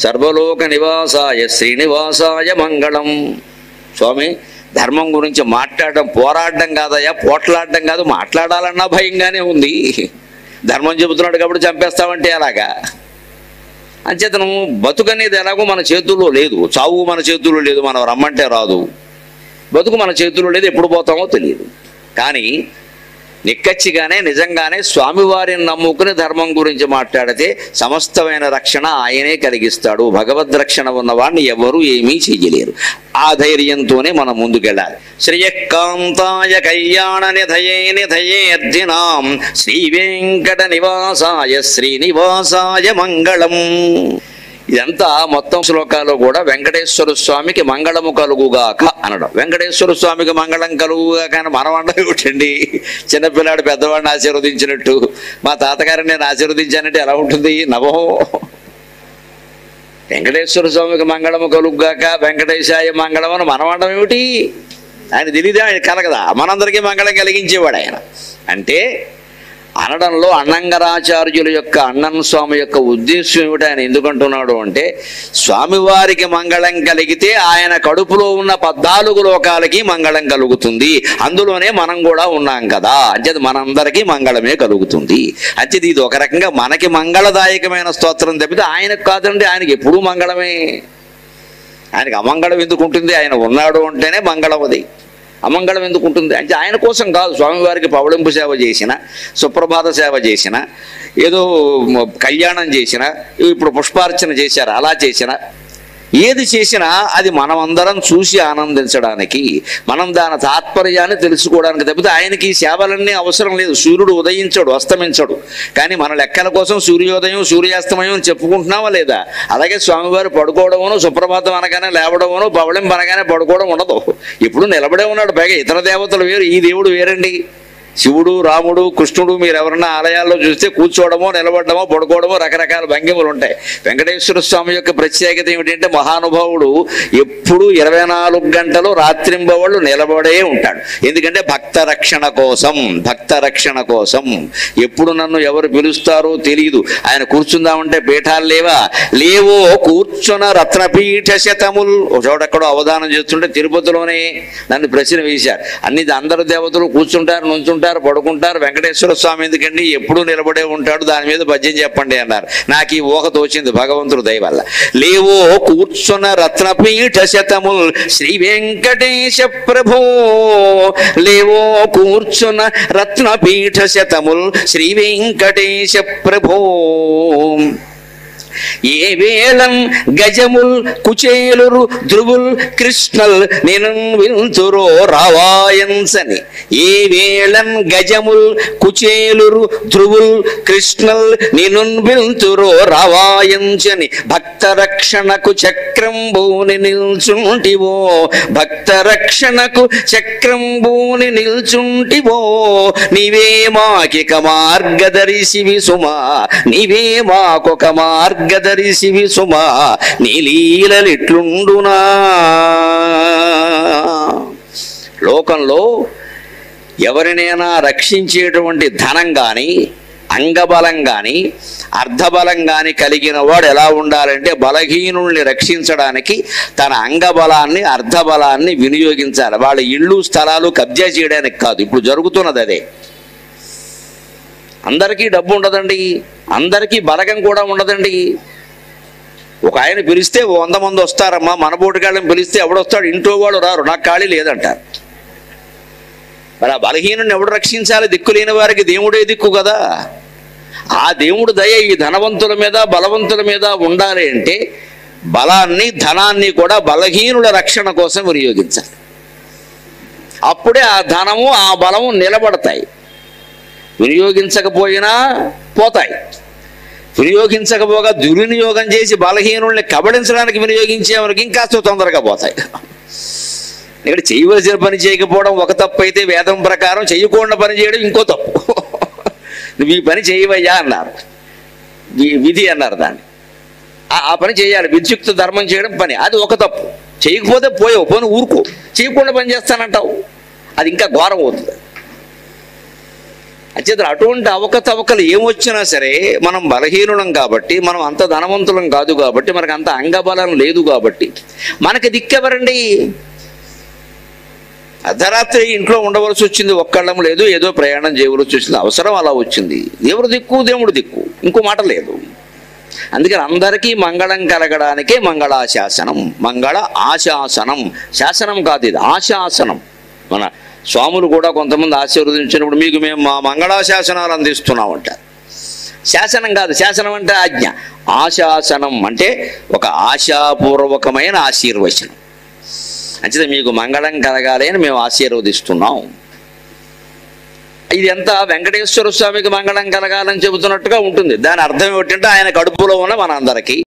సర్వలోక నివాసాయ శ్రీనివాసాయ మంగళం. స్వామి, ధర్మం గురించి మాట్లాడడం పోరాడడం కాదయ్యా, పోట్లాడడం కాదు, మాట్లాడాలన్నా భయంగానే ఉంది. ధర్మం చెబుతున్నాడు కాబట్టి చంపేస్తామంటే అలాగా. అంచేతను బతుకనేది ఎలాగో మన చేతుల్లో లేదు, చావు మన చేతుల్లో లేదు, మనం రమ్మంటే రాదు. బతుకు మన చేతుల్లో లేదు, ఎప్పుడు పోతామో తెలియదు. కానీ నిక్కచ్చిగానే నిజంగానే స్వామివారిని నమ్ముకుని ధర్మం గురించి మాట్లాడితే సమస్తమైన రక్షణ ఆయనే కలిగిస్తాడు. భగవద్ రక్షణ ఉన్నవాడిని ఎవరు ఏమీ చెయ్యలేరు. ఆ ధైర్యంతోనే మనం ముందుకెళ్ళాలి. శ్రియకాంతాయ కళ్యాణ నిధయే నిధయేర్ధినాం శ్రీ వెంకట నివాసాయ శ్రీనివాసాయ మంగళం. ఇదంతా మొత్తం శ్లోకాలు కూడా వెంకటేశ్వర స్వామికి మంగళము కలుగుగాక అనడం. వెంకటేశ్వర స్వామికి మంగళం కలుగుగాక అని మనం అండం ఏమిటండి? చిన్నపిల్లాడు పెద్దవాడిని ఆశీర్వదించినట్టు, మా తాతగారిని నేను ఆశీర్వదించానంటే ఎలా ఉంటుంది? నవో. వెంకటేశ్వర స్వామికి మంగళము కలుగుగాక, వెంకటేశాయ మంగళం అని మనం అండం ఏమిటి? ఆయన తెలియదే, ఆయన కలగదా? మనందరికీ మంగళం కలిగించేవాడు ఆయన. అంటే అనడంలో అన్నంగరాచార్యుల యొక్క అన్నన్ స్వామి యొక్క ఉద్దేశం ఏమిటి, ఆయన ఎందుకంటున్నాడు అంటే, స్వామివారికి మంగళం కలిగితే ఆయన కడుపులో ఉన్న 14 లోకాలకి మంగళం కలుగుతుంది. అందులోనే మనం కూడా ఉన్నాం కదా, అంచేది మనందరికీ మంగళమే కలుగుతుంది. అంచేది ఇది ఒక రకంగా మనకి మంగళదాయకమైన స్తోత్రం తప్పితే ఆయనకు కాదండి. ఆయనకి ఎప్పుడూ మంగళమే. ఆయనకి అమంగళం ఎందుకు ఉంటుంది? ఆయన ఉన్నాడు అంటేనే మంగళం. అది అమంగళం ఎందుకు ఉంటుంది అంటే ఆయన కోసం కాదు. స్వామివారికి పవళింపు సేవ చేసిన, సుప్రభాత సేవ చేసిన, ఏదో కళ్యాణం చేసిన, ఇప్పుడు పుష్పార్చన చేశారు, అలా చేసిన, ఏది చేసినా అది మనమందరం చూసి ఆనందించడానికి, మనం దాని తాత్పర్యాన్ని తెలుసుకోవడానికి తప్పితే ఆయనకి ఈ సేవలన్నీ అవసరం లేదు. సూర్యుడు ఉదయించడు, అస్తమించడు. కానీ మన లెక్కల కోసం సూర్యోదయం సూర్యాస్తమయం చెప్పుకుంటున్నావా లేదా? అలాగే స్వామివారు పడుకోవడమును, సుప్రభాతం అనగానే లేవడమును, పవళింపు అనగానే పడుకోవడం ఉండదు. ఇప్పుడు నిలబడే ఉన్నాడు. పైగా ఇతర దేవతలు వేరు, ఈ దేవుడు వేరండి. శివుడు, రాముడు, కృష్ణుడు మీరు ఎవరన్నా ఆలయాల్లో చూస్తే కూర్చోవడమో, నిలబడమో, పడుకోవడమో రకరకాల భంగిమలు ఉంటాయి. వెంకటేశ్వర స్వామి యొక్క ప్రత్యేకత ఏమిటంటే, మహానుభావుడు ఎప్పుడు 24 గంటలు రాత్రింబవళ్ళు నిలబడే ఉంటాడు. ఎందుకంటే భక్త రక్షణ కోసం, భక్త రక్షణ కోసం. ఎప్పుడు నన్ను ఎవరు పిలుస్తారో తెలియదు. ఆయన కూర్చుందామంటే పీఠాలు లేవా? లేవో కూర్చున్న రత్నపీఠ శతముల్. చోటెక్కడో అవధానం చేస్తుంటే తిరుపతిలోనే నన్ను ప్రశ్న వేశారు. అందరు దేవతలు కూర్చుంటారు, నుంచుంటారు, పడుకుంటారు, వెంకటేశ్వర స్వామి ఎందుకండి ఎప్పుడూ నిలబడే ఉంటాడు, దాని మీద పద్యం చెప్పండి అన్నారు. నాకు ఈ ఊహ తోచింది భగవంతుడు దయ వల్ల. లేవో కూర్చున్న రత్నపీఠ శతముల్ శ్రీ వెంకటేశ ప్రభో, లేవో కూర్చున్న రత్నపీఠ శతముల్ శ్రీ వెంకటేశ ప్రభో. ఏ వేళం గజముల్ కుచేలురు ధ్రువుల్ కృష్ణల్ నేను వింతురో రావాయంసని. ఏ వేళం గజముల్ కుచేలురు ధ్రువుల్ కృష్ణల్ నేను వింతురో రావాయంసని. భక్త రక్షణకు చక్రంబూని నిల్చుంటివో, భక్త రక్షణకు చక్రంబూని నిల్చుంటివో. నీవే మాకిక మార్గదర్శివి సుమా, నీవే మాకొక మార్గదర్శివి సుమా, నీ లీలలిట్లుండునా. లోకంలో ఎవరినైనా రక్షించేటువంటి ధనం కానీ, అంగబలం కానీ, అర్ధబలం కానీ కలిగిన వాడు ఎలా ఉండాలంటే, బలహీనుల్ని రక్షించడానికి తన అంగబలాన్ని, అర్ధబలాన్ని వినియోగించాలి. వాళ్ళ ఇళ్ళు స్థలాలు కబ్జా చేయడానికి కాదు. ఇప్పుడు జరుగుతున్నది అదే. అందరికీ డబ్బు ఉండదండి, అందరికీ బలగం కూడా ఉండదండి. ఒక ఆయన పిలిస్తే 100 మంది వస్తారమ్మా, మన బోటుగాళ్ళని పిలిస్తే ఎవడొస్తాడు? ఇంట్లో వాళ్ళు రారు, నాకు ఖాళీ లేదంటారు. మరి ఆ బలహీనుని ఎవడు రక్షించాలి? దిక్కు లేని వారికి దేవుడే దిక్కు కదా. ఆ దేవుడు దయ ఈ ధనవంతుల మీద, బలవంతుల మీద ఉండాలి అంటే బలాన్ని, ధనాన్ని కూడా బలహీనుల రక్షణ కోసం వినియోగించాలి. అప్పుడే ఆ ధనము, ఆ బలము నిలబడతాయి. వినియోగించకపోయినా పోతాయి. వినియోగించకపోగా దుర్వినియోగం చేసి బలహీనుల్ని కబళించడానికి వినియోగించేవారికి ఇంకాస్త తొందరగా పోతాయి. ఇక్కడ చేయవలసిన పని చేయకపోవడం ఒక తప్పు అయితే, వేదం ప్రకారం చేయకుండా పని చేయడం ఇంకో తప్పు. నువ్వు ఈ పని చేయవయ్యా అన్నారు, విధి అన్నారు దాన్ని. ఆ పని చేయాలి, విద్యుక్త ధర్మం చేయడం పని, అది ఒక తప్పు. చేయకపోతే పోయావు, పోను ఊరుకో. చేయకుండా పని చేస్తానంటావు, అది ఇంకా ఘోరం అవుతుంది. అంచేత అటువంటి అవకతవకలు ఏమొచ్చినా సరే మనం బలహీనులం కాబట్టి, మనం అంత ధనవంతులం కాదు కాబట్టి, మనకు అంత అంగబలం లేదు కాబట్టి మనకి దిక్కెవరండి? అర్ధరాత్రి ఇంట్లో ఉండవలసి వచ్చింది, ఒక్కళ్ళం లేదు, ఏదో ప్రయాణం చేయవలసి వచ్చింది, అవసరం అలా వచ్చింది. ఎవరు దిక్కు? దేవుడు దిక్కు, ఇంకో మాట లేదు. అందుకని అందరికీ మంగళం కలగడానికే మంగళాశాసనం, మంగళ ఆశాసనం. శాసనం కాదు ఇది, ఆశాసనం. మన స్వాములు కూడా కొంతమంది ఆశీర్వదించినప్పుడు మీకు మేము మా మంగళాశాసనాలు అందిస్తున్నామంటారు. శాసనం కాదు, శాసనం అంటే ఆజ్ఞ. ఆశాసనం అంటే ఒక ఆశాపూర్వకమైన ఆశీర్వచనం. అంటే మీకు మంగళం కలగాలి అని మేము ఆశీర్వదిస్తున్నాం. ఇది ఎంత వెంకటేశ్వర స్వామికి మంగళం కలగాలని చెబుతున్నట్టుగా ఉంటుంది. దాని అర్థం ఏమిటంటే ఆయన కడుపులో ఉన్న మనందరికీ